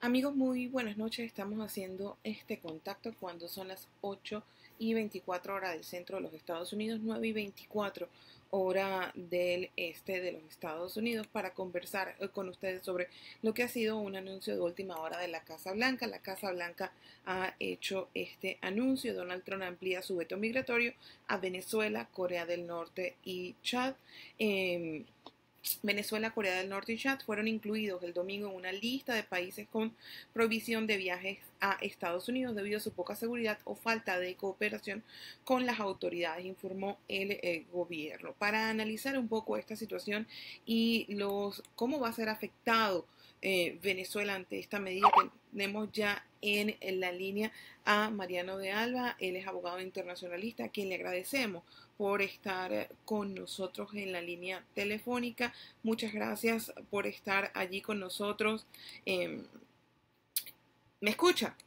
Amigos, muy buenas noches. Estamos haciendo este contacto cuando son las 8:24 horas del centro de los Estados Unidos, 9:24 hora del este de los Estados Unidos, para conversar con ustedes sobre lo que ha sido un anuncio de última hora de la Casa Blanca. La Casa Blanca ha hecho este anuncio. Donald Trump amplía su veto migratorio a Venezuela, Corea del Norte y Chad. Venezuela, Corea del Norte y Chad fueron incluidos el domingo en una lista de países con prohibición de viajes a Estados Unidos debido a su poca seguridad o falta de cooperación con las autoridades, informó el gobierno. Para analizar un poco esta situación y cómo va a ser afectado Venezuela ante esta medida, tenemos ya en la línea a Mariano de Alba. Él es abogado internacionalista, a quien le agradecemos por estar con nosotros en la línea telefónica. Muchas gracias por estar allí con nosotros. ¿Me escucha?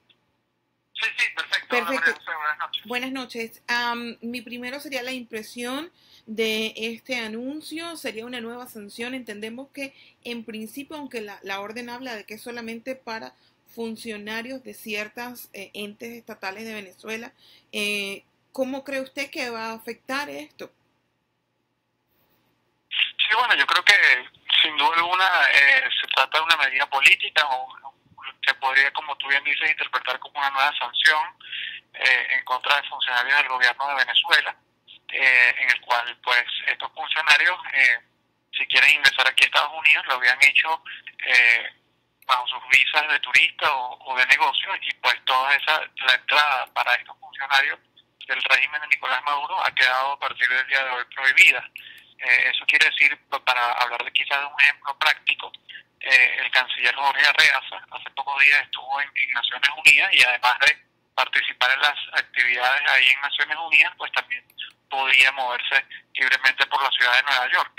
Sí, sí, perfecto. Hola María Perfecto. José, buenas noches. Buenas noches. Mi primero sería la impresión de este anuncio. Sería una nueva sanción. Entendemos que en principio, aunque la orden habla de que es solamente para funcionarios de ciertas entes estatales de Venezuela, ¿cómo cree usted que va a afectar esto? Sí, bueno, yo creo que sin duda alguna se trata de una medida política o que podría, como tú bien dices, interpretar como una nueva sanción en contra de funcionarios del gobierno de Venezuela, en el cual pues estos funcionarios, si quieren ingresar aquí a Estados Unidos, lo habían hecho bajo sus visas de turista o de negocio, y pues la entrada para estos funcionarios del régimen de Nicolás Maduro ha quedado a partir del día de hoy prohibida. Eso quiere decir, para hablar de quizás de un ejemplo práctico, el canciller Jorge Arreaza hace pocos días estuvo en Naciones Unidas, y además de participar en las actividades ahí en Naciones Unidas, pues también podía moverse libremente por la ciudad de Nueva York.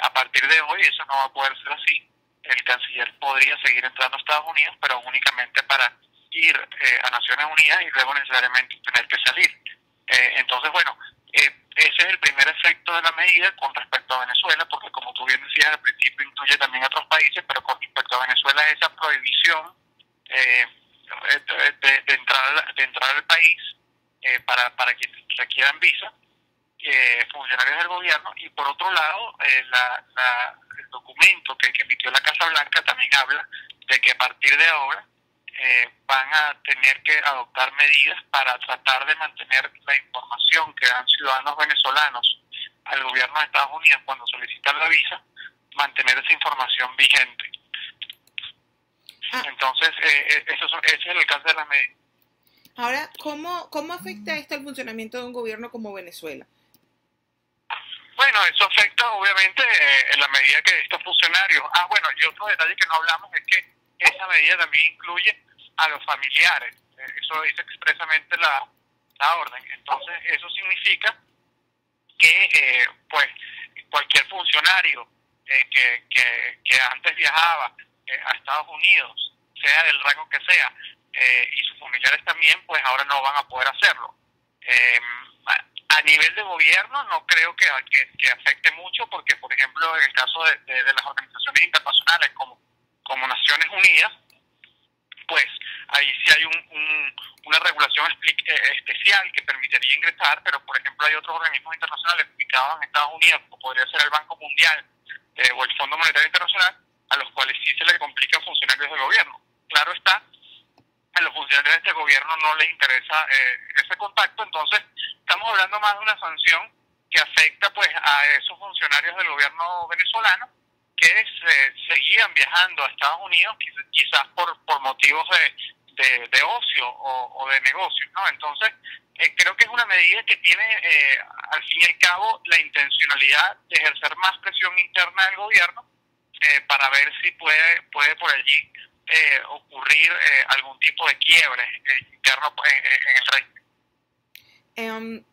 A partir de hoy eso no va a poder ser así. El canciller podría seguir entrando a Estados Unidos, pero únicamente para ir a Naciones Unidas y luego necesariamente tener que salir. Entonces, bueno, ese es el primer efecto de la medida con respecto a Venezuela, porque como tú bien decías al principio, incluye también a otros países, pero con respecto a Venezuela es esa prohibición eh, de entrar al país para quienes requieran visa, funcionarios del gobierno. Y por otro lado, el documento que emitió la Casa Blanca también habla de que a partir de ahora van a tener que adoptar medidas para tratar de mantener la información que dan ciudadanos venezolanos al gobierno de Estados Unidos cuando solicitan la visa, mantener esa información vigente. Ah, Entonces, ese es el alcance de las medidas. ahora, ¿cómo afecta esto al funcionamiento de un gobierno como Venezuela? Bueno, eso afecta obviamente en la medida que estos funcionarios... bueno, y otro detalle que no hablamos es que esa medida también incluye a los familiares. Eso lo dice expresamente la orden. Entonces, eso significa que pues cualquier funcionario que antes viajaba a Estados Unidos, sea del rango que sea, y sus familiares también, pues ahora no van a poder hacerlo. Eh, a nivel de gobierno no creo que afecte mucho, porque por ejemplo en el caso de las organizaciones internacionales como Naciones Unidas, pues ahí sí hay una regulación especial que permitiría ingresar, pero por ejemplo hay otros organismos internacionales ubicados en Estados Unidos, como podría ser el Banco Mundial o el Fondo Monetario Internacional, a los cuales sí se les complica a funcionarios del gobierno. Claro está, a los funcionarios de este gobierno no les interesa ese contacto. Entonces estamos hablando más de una sanción que afecta pues a esos funcionarios del gobierno venezolano que seguían viajando a Estados Unidos, quizás por motivos de ocio o de negocios, ¿no? Entonces, creo que es una medida que tiene, al fin y al cabo, la intencionalidad de ejercer más presión interna del gobierno para ver si puede por allí ocurrir algún tipo de quiebre interno en el régimen. Um,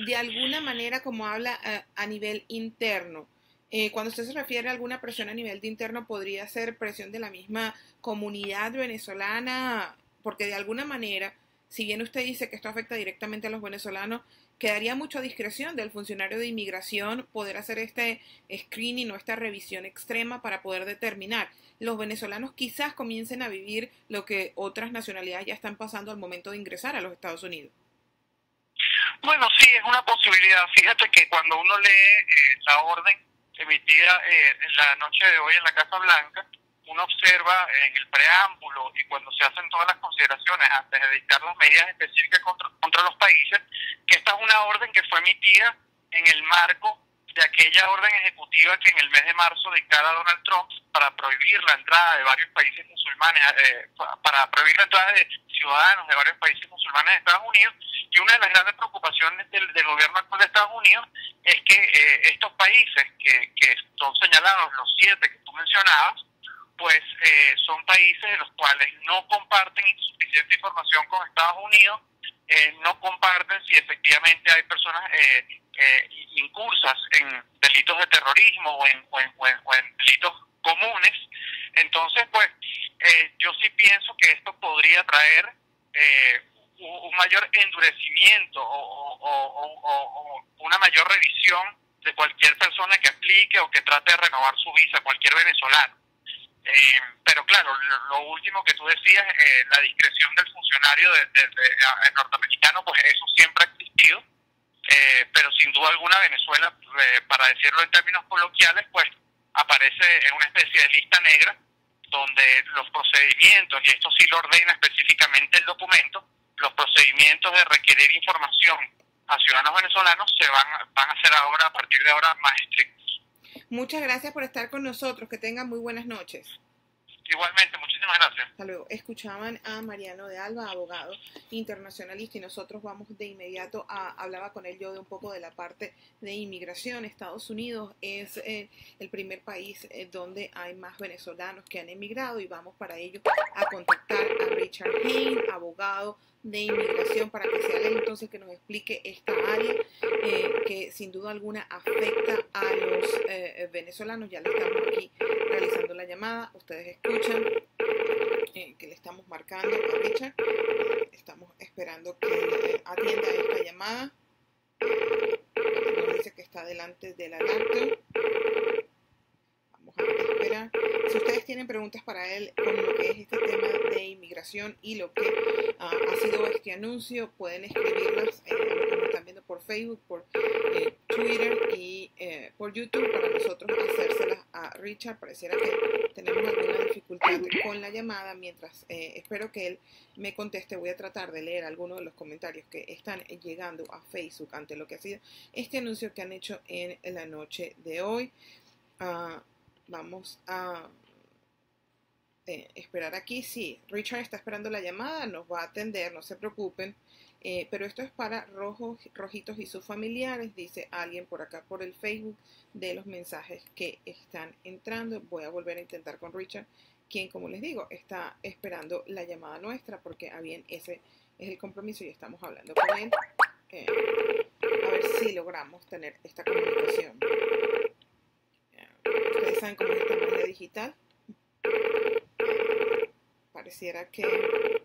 de alguna manera, como habla a nivel interno, cuando usted se refiere a alguna presión a nivel de interno, podría ser presión de la misma comunidad venezolana, porque de alguna manera, si bien usted dice que esto afecta directamente a los venezolanos, quedaría mucho a discreción del funcionario de inmigración poder hacer este screening o esta revisión extrema para poder determinar. Los venezolanos quizás comiencen a vivir lo que otras nacionalidades ya están pasando al momento de ingresar a los Estados Unidos. Bueno, sí, es una posibilidad. Fíjate que cuando uno lee la orden emitida en la noche de hoy en la Casa Blanca, uno observa en el preámbulo y cuando se hacen todas las consideraciones antes de dictar las medidas específicas contra los países, que esta es una orden que fue emitida en el marco de aquella orden ejecutiva que en el mes de marzo dictara Donald Trump para prohibir la entrada de varios países musulmanes, para prohibir la entrada de ciudadanos de varios países musulmanes de Estados Unidos. Y una de las grandes preocupaciones del gobierno actual de Estados Unidos es que estos países que son señalados, los 7 que tú mencionabas, pues son países de los cuales no comparten suficiente información con Estados Unidos, no comparten si efectivamente hay personas incursas en delitos de terrorismo o en delitos comunes. Entonces, pues, yo sí pienso que esto podría traer un mayor endurecimiento o una mayor revisión de cualquier persona que aplique o que trate de renovar su visa, cualquier venezolano. Pero claro, lo último que tú decías, la discreción del funcionario norteamericano, pues eso siempre ha existido, pero sin duda alguna Venezuela, para decirlo en términos coloquiales, pues aparece en una especie de lista negra donde los procedimientos, y esto sí lo ordena específicamente el documento, los procedimientos de requerir información a ciudadanos venezolanos van a ser ahora, a partir de ahora, más estrictos. Muchas gracias por estar con nosotros. Que tengan muy buenas noches. Igualmente, muchísimas gracias. Hasta luego. Escuchaban a Mariano de Alba, abogado internacionalista, y nosotros vamos de inmediato hablaba con él yo de un poco de la parte de inmigración. Estados Unidos es el primer país donde hay más venezolanos que han emigrado, y vamos para ello a contactar a Richard Hayne, abogado de inmigración, para que sea él entonces que nos explique esta área que sin duda alguna afecta a los venezolanos. Ya le estamos aquí realizando la llamada, ustedes escuchan que le estamos marcando a Richard, estamos esperando que atienda esta llamada. Nos dice que está delante de la laptop. Vamos a esperar. Si ustedes tienen preguntas para él con lo que es este tema de inmigración y lo que ha sido este anuncio, pueden escribirlas a lo que nos están viendo por Facebook, por Twitter y por YouTube, para nosotros hacérselas a Richard. Pareciera que tenemos alguna dificultad con la llamada. Mientras espero que él me conteste, voy a tratar de leer algunos de los comentarios que están llegando a Facebook ante lo que ha sido este anuncio que han hecho en la noche de hoy. Vamos a esperar aquí. Sí, Richard está esperando la llamada, nos va a atender, no se preocupen. Pero esto es para Rojitos y sus familiares, dice alguien por acá por el Facebook de los mensajes que están entrando. Voy a volver a intentar con Richard, quien, como les digo, está esperando la llamada nuestra, porque bien, ese es el compromiso y estamos hablando con él. A ver si logramos tener esta comunicación. Ustedes saben cómo es esta media digital. Pareciera que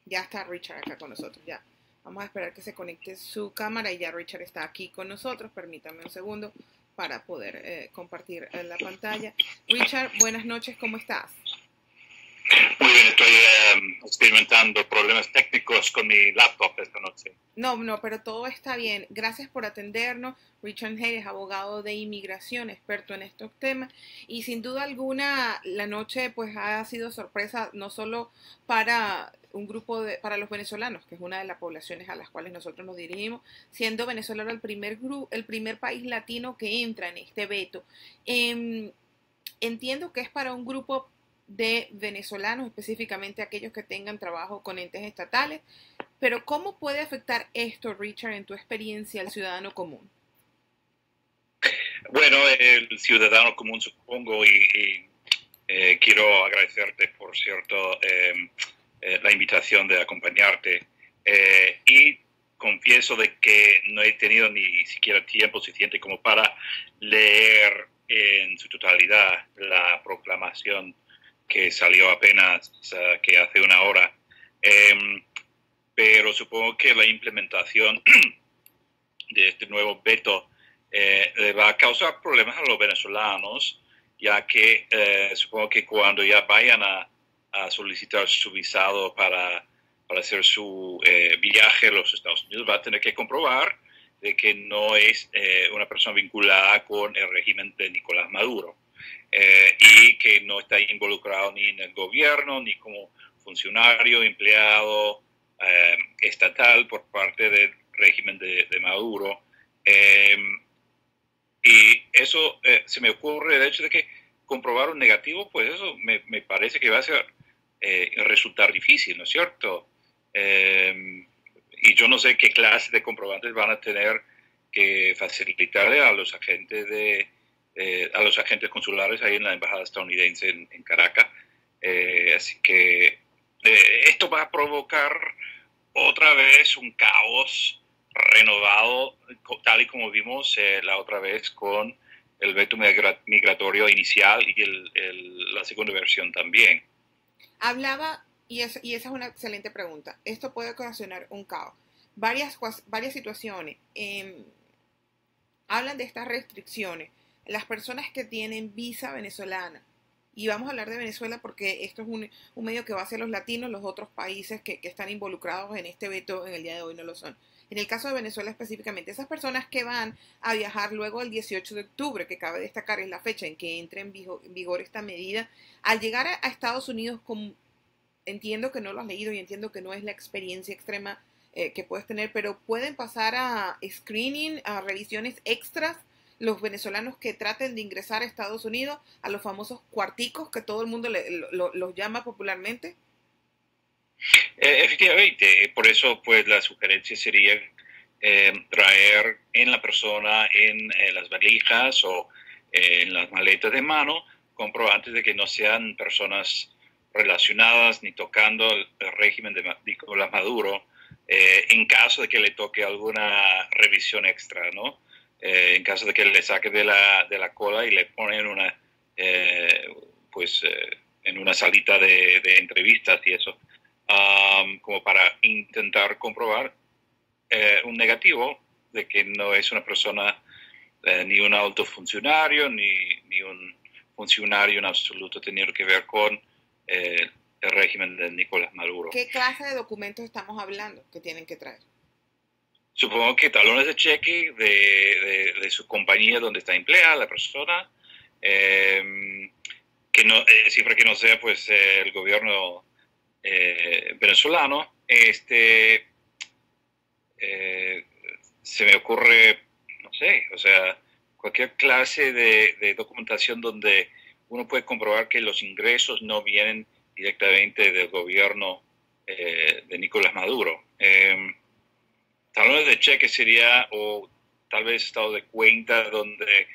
ya está Richard acá con nosotros. Ya vamos a esperar que se conecte su cámara, y ya Richard está aquí con nosotros. Permítanme un segundo para poder compartir la pantalla. Richard, buenas noches, ¿cómo estás? Muy bien, estoy experimentando problemas técnicos con mi laptop esta noche. No, pero todo está bien. Gracias por atendernos. Richard Hayne es abogado de inmigración, experto en estos temas, y sin duda alguna la noche pues ha sido sorpresa no solo para un grupo para los venezolanos, que es una de las poblaciones a las cuales nosotros nos dirigimos, siendo Venezuela el primer país latino que entra en este veto. Entiendo que es para un grupo de venezolanos, específicamente aquellos que tengan trabajo con entes estatales, pero ¿cómo puede afectar esto, Richard, en tu experiencia al ciudadano común? Bueno, el ciudadano común, supongo, y quiero agradecerte, por cierto, la invitación de acompañarte, y confieso de que no he tenido ni siquiera tiempo suficiente como para leer en su totalidad la proclamación que salió apenas que hace una hora, pero supongo que la implementación de este nuevo veto le va a causar problemas a los venezolanos, ya que supongo que cuando ya vayan a solicitar su visado para hacer su viaje a los Estados Unidos, va a tener que comprobar de que no es una persona vinculada con el régimen de Nicolás Maduro y que no está involucrado ni en el gobierno, ni como funcionario, empleado estatal por parte del régimen de Maduro. Y eso se me ocurre el hecho de que comprobar un negativo, pues eso me parece que va a ser resultar difícil, ¿no es cierto? Y yo no sé qué clase de comprobantes van a tener que facilitarle a los agentes a los agentes consulares ahí en la embajada estadounidense en Caracas. Así que esto va a provocar otra vez un caos renovado, tal y como vimos la otra vez con el veto migratorio inicial y la segunda versión también. Hablaba, y esa es una excelente pregunta, esto puede ocasionar un caos. Varias situaciones hablan de estas restricciones. Las personas que tienen visa venezolana, y vamos a hablar de Venezuela porque esto es un medio que va hacia los latinos, los otros países que están involucrados en este veto en el día de hoy no lo son. En el caso de Venezuela específicamente, esas personas que van a viajar luego del 18 de octubre, que cabe destacar es la fecha en que entra en vigor esta medida, al llegar a Estados Unidos, entiendo que no lo has leído y entiendo que no es la experiencia extrema que puedes tener, pero pueden pasar a screening, a revisiones extras, los venezolanos que traten de ingresar a Estados Unidos, a los famosos cuarticos que todo el mundo los llama popularmente. Efectivamente, por eso pues la sugerencia sería traer en la persona, en las valijas o en las maletas de mano, comprobantes de que no sean personas relacionadas ni tocando el régimen de Nicolás Maduro, en caso de que le toque alguna revisión extra, ¿no? En caso de que le saque de la cola y le ponen en una salita de entrevistas y eso, como para intentar comprobar un negativo de que no es una persona ni un alto funcionario ni un funcionario en absoluto teniendo que ver con el régimen de Nicolás Maduro. ¿Qué clase de documentos estamos hablando que tienen que traer? Supongo que talones de cheque de su compañía donde está empleada la persona, que no, siempre que no sea pues el gobierno venezolano. Se me ocurre, no sé, o sea, cualquier clase de documentación donde uno puede comprobar que los ingresos no vienen directamente del gobierno de Nicolás Maduro. Talones de cheque sería, o tal vez estado de cuenta donde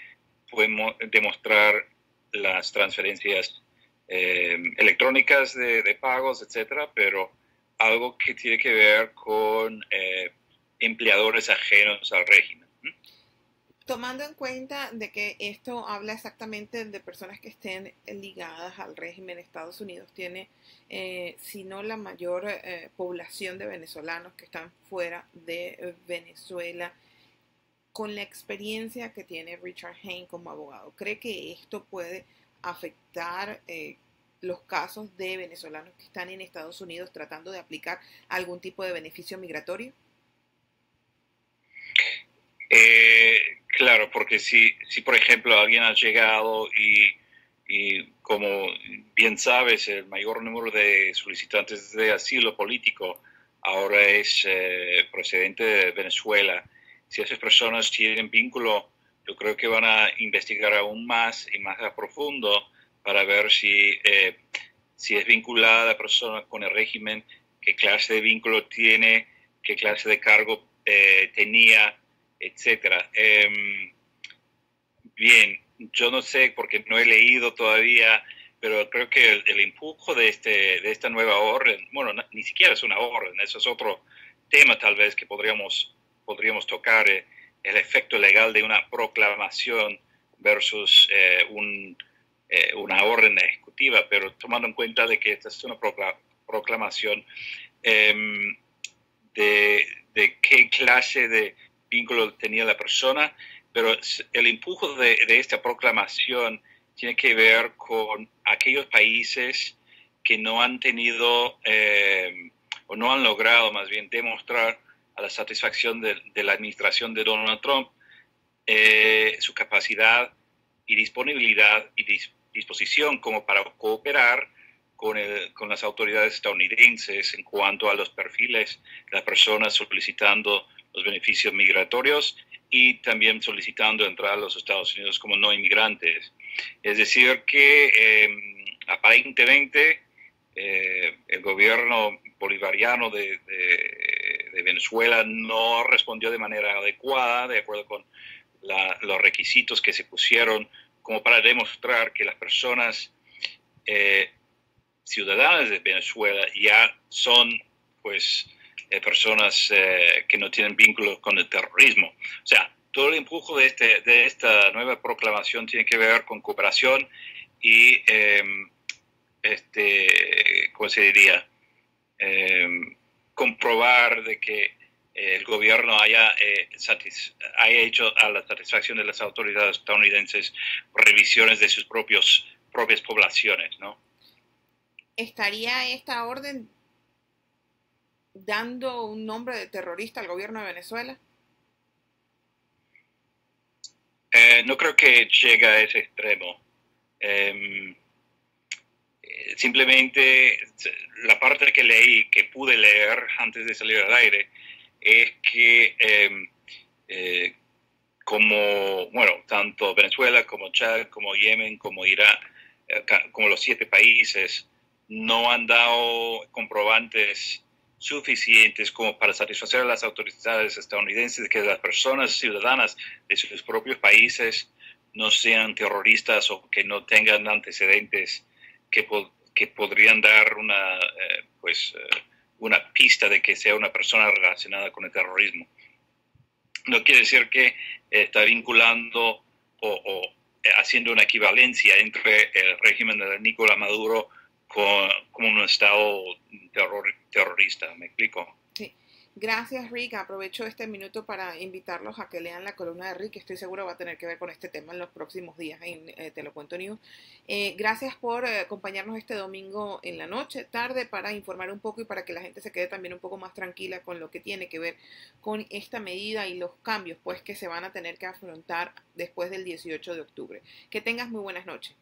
podemos demostrar las transferencias electrónicas de pagos, etcétera, pero algo que tiene que ver con empleadores ajenos al régimen. Tomando en cuenta de que esto habla exactamente de personas que estén ligadas al régimen de Estados Unidos, tiene, si no la mayor población de venezolanos que están fuera de Venezuela, con la experiencia que tiene Richard Hayne como abogado, ¿cree que esto puede afectar los casos de venezolanos que están en Estados Unidos tratando de aplicar algún tipo de beneficio migratorio? Claro, porque si por ejemplo alguien ha llegado y como bien sabes, el mayor número de solicitantes de asilo político ahora es procedente de Venezuela. Si esas personas tienen vínculo, yo creo que van a investigar aún más y más a profundo para ver si es vinculada la persona con el régimen, qué clase de vínculo tiene, qué clase de cargo tenía, etcétera. Bien, yo no sé porque no he leído todavía, pero creo que el empujo de esta nueva orden, bueno, ni siquiera es una orden, eso es otro tema tal vez que podríamos tocar, el efecto legal de una proclamación versus una orden ejecutiva, pero tomando en cuenta de que esta es una proclamación de qué clase de vínculo tenía la persona, pero el empuje de esta proclamación tiene que ver con aquellos países que no han tenido o no han logrado más bien demostrar a la satisfacción de la administración de Donald Trump su capacidad y disponibilidad y disposición como para cooperar con las autoridades estadounidenses en cuanto a los perfiles de las personas solicitando los beneficios migratorios y también solicitando entrar a los Estados Unidos como no inmigrantes. Es decir, que aparentemente el gobierno bolivariano de Venezuela no respondió de manera adecuada, de acuerdo con los requisitos que se pusieron como para demostrar que las personas ciudadanas de Venezuela ya son pues personas que no tienen vínculos con el terrorismo. O sea, todo el empuje de esta nueva proclamación tiene que ver con cooperación y ¿cómo se diría? Comprobar de que el gobierno haya hecho a la satisfacción de las autoridades estadounidenses revisiones de sus propias poblaciones, ¿no? ¿Estaría esta orden dando un nombre de terrorista al gobierno de Venezuela? No creo que llegue a ese extremo. Simplemente la parte que leí, que pude leer antes de salir al aire, es que como, bueno, tanto Venezuela como Chad, como Yemen, como Irak, como los 7 países, no han dado comprobantes suficientes como para satisfacer a las autoridades estadounidenses de que las personas ciudadanas de sus propios países no sean terroristas o que no tengan antecedentes que podrían dar una pista de que sea una persona relacionada con el terrorismo. No quiere decir que está vinculando o haciendo una equivalencia entre el régimen de Nicolás Maduro con un Estado terrorista. ¿Me explico? Sí. Gracias, Rick. Aprovecho este minuto para invitarlos a que lean la columna de Rick, que estoy seguro va a tener que ver con este tema en los próximos días en Te lo cuento News. Gracias por acompañarnos este domingo en la noche, tarde, para informar un poco y para que la gente se quede también un poco más tranquila con lo que tiene que ver con esta medida y los cambios pues que se van a tener que afrontar después del 18 de octubre. Que tengas muy buenas noches.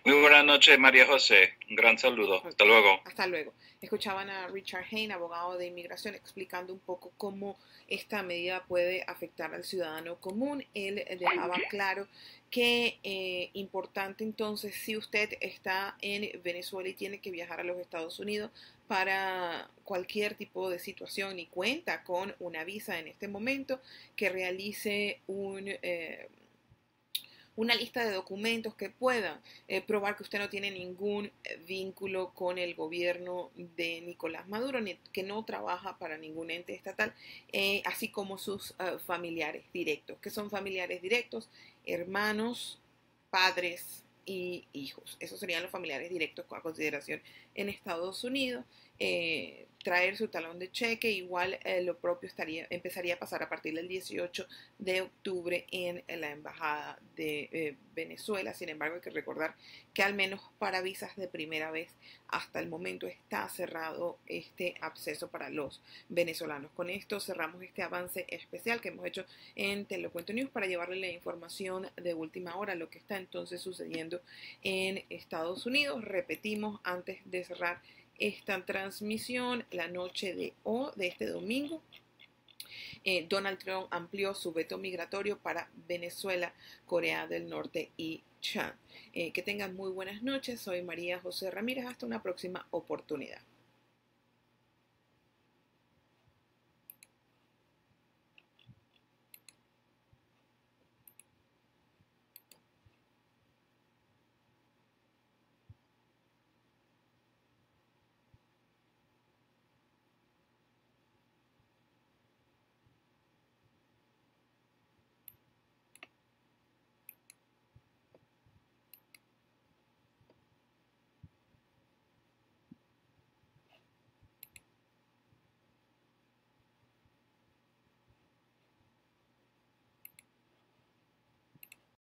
Muy buenas noches, María José. Un gran saludo. Hasta luego. Hasta luego. Escuchaban a Richard Hayne, abogado de inmigración, explicando un poco cómo esta medida puede afectar al ciudadano común. Él dejaba claro que importante entonces, si usted está en Venezuela y tiene que viajar a los Estados Unidos para cualquier tipo de situación y cuenta con una visa en este momento, que realice una lista de documentos que puedan probar que usted no tiene ningún vínculo con el gobierno de Nicolás Maduro, ni que no trabaja para ningún ente estatal, así como sus familiares directos. ¿Qué son familiares directos? Hermanos, padres y hijos. Esos serían los familiares directos a consideración en Estados Unidos. Traer su talón de cheque, igual lo propio empezaría a pasar a partir del 18 de octubre en la Embajada de Venezuela. Sin embargo, hay que recordar que al menos para visas de primera vez hasta el momento está cerrado este acceso para los venezolanos. Con esto cerramos este avance especial que hemos hecho en Te lo cuento News para llevarle la información de última hora, lo que está entonces sucediendo en Estados Unidos. Repetimos antes de cerrar esta transmisión, la noche de este domingo, Donald Trump amplió su veto migratorio para Venezuela, Corea del Norte y Chad. Que tengan muy buenas noches. Soy María José Ramírez. Hasta una próxima oportunidad.